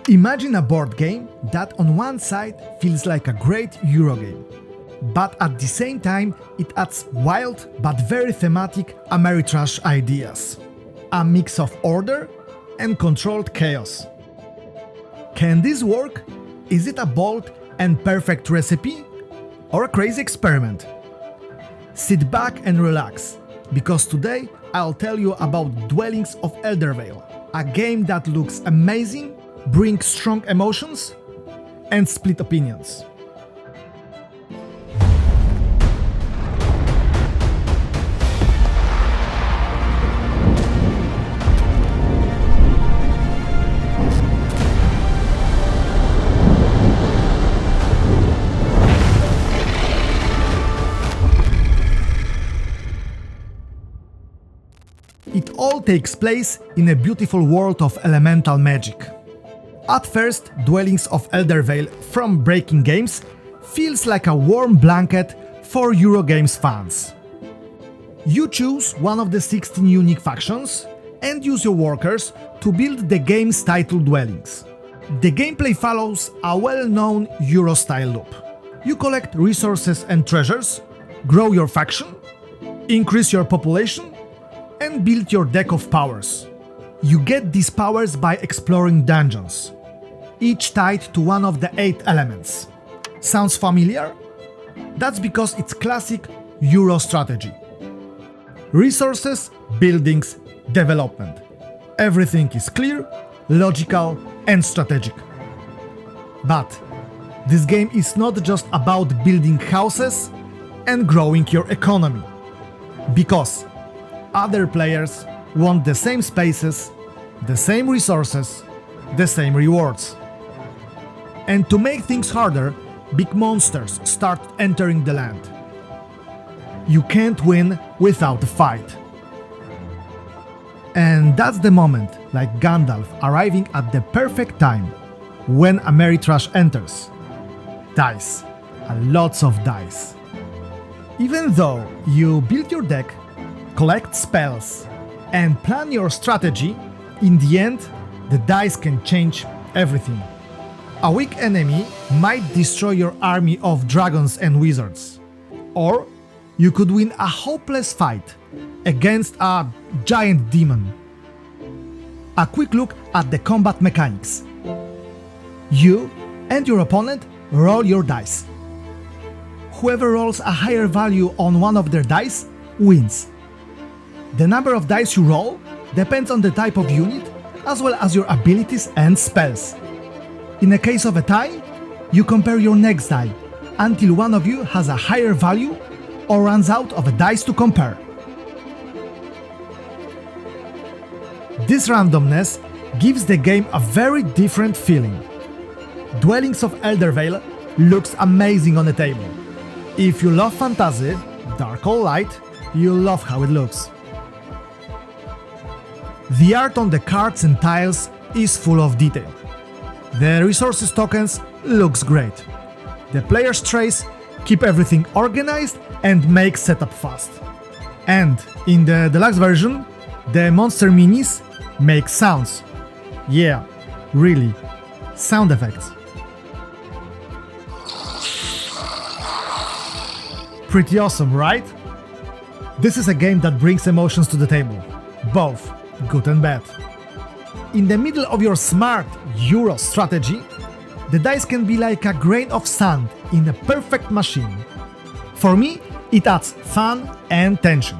Imagine a board game that on one side feels like a great Eurogame, but at the same time it adds wild but very thematic Ameritrash ideas. A mix of order and controlled chaos. Can this work? Is it a bold and perfect recipe? Or a crazy experiment? Sit back and relax, because today I'll tell you about Dwellings of Eldervale, a game that looks amazing, brings strong emotions, and split opinions. It all takes place in a beautiful world of elemental magic. At first, Dwellings of Eldervale from Breaking Games feels like a warm blanket for Eurogames fans. You choose one of the 16 unique factions and use your workers to build the game's title dwellings. The gameplay follows a well-known Euro-style loop. You collect resources and treasures, grow your faction, increase your population, and build your deck of powers. You get these powers by exploring dungeons, each tied to one of the 8 elements. Sounds familiar? That's because it's classic Euro strategy. Resources, buildings, development. Everything is clear, logical, and strategic. But this game is not just about building houses and growing your economy, because other players want the same spaces, the same resources, the same rewards. And to make things harder, big monsters start entering the land. You can't win without a fight. And that's the moment, like Gandalf arriving at the perfect time, when Ameritrash enters. Dice. Lots of dice. Even though you build your deck, collect spells, and plan your strategy, in the end, the dice can change everything. A weak enemy might destroy your army of dragons and wizards. Or you could win a hopeless fight against a giant demon. A quick look at the combat mechanics. You and your opponent roll your dice. Whoever rolls a higher value on one of their dice wins. The number of dice you roll depends on the type of unit, as well as your abilities and spells. In a case of a tie, you compare your next die until one of you has a higher value or runs out of a dice to compare. This randomness gives the game a very different feeling. Dwellings of Eldervale looks amazing on the table. If you love fantasy, dark or light, you'll love how it looks. The art on the cards and tiles is full of detail. The resources tokens looks great. The player's trays keep everything organized and make setup fast. And in the deluxe version, the monster minis make sounds. Yeah, really, sound effects. Pretty awesome, right? This is a game that brings emotions to the table, both good and bad. In the middle of your smart Euro strategy, the dice can be like a grain of sand in a perfect machine. For me, it adds fun and tension,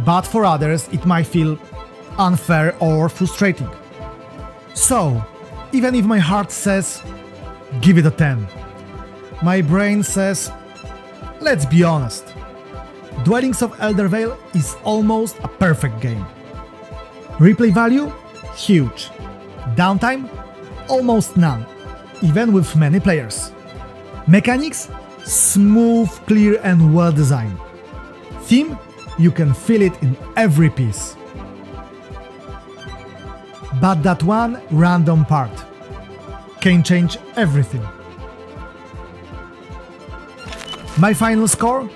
but for others it might feel unfair or frustrating. So, even if my heart says, give it a 10, my brain says, let's be honest. Dwellings of Eldervale is almost a perfect game. Replay value? Huge. Downtime? Almost none, even with many players. Mechanics? Smooth, clear and well designed. Theme? You can feel it in every piece. But that one random part can change everything. My final score?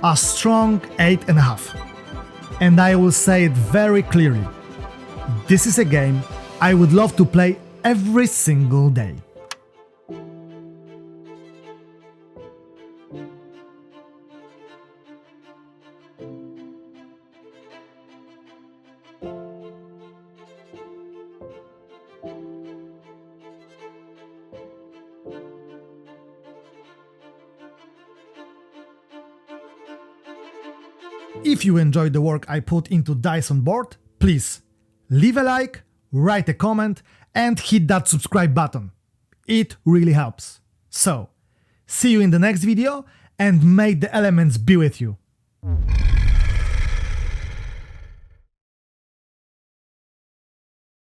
A strong 8.5. And I will say it very clearly. This is a game I would love to play every single day. If you enjoyed the work I put into Dice on Board, please leave a like, write a comment, and hit that subscribe button. It really helps. So, see you in the next video, and may the elements be with you.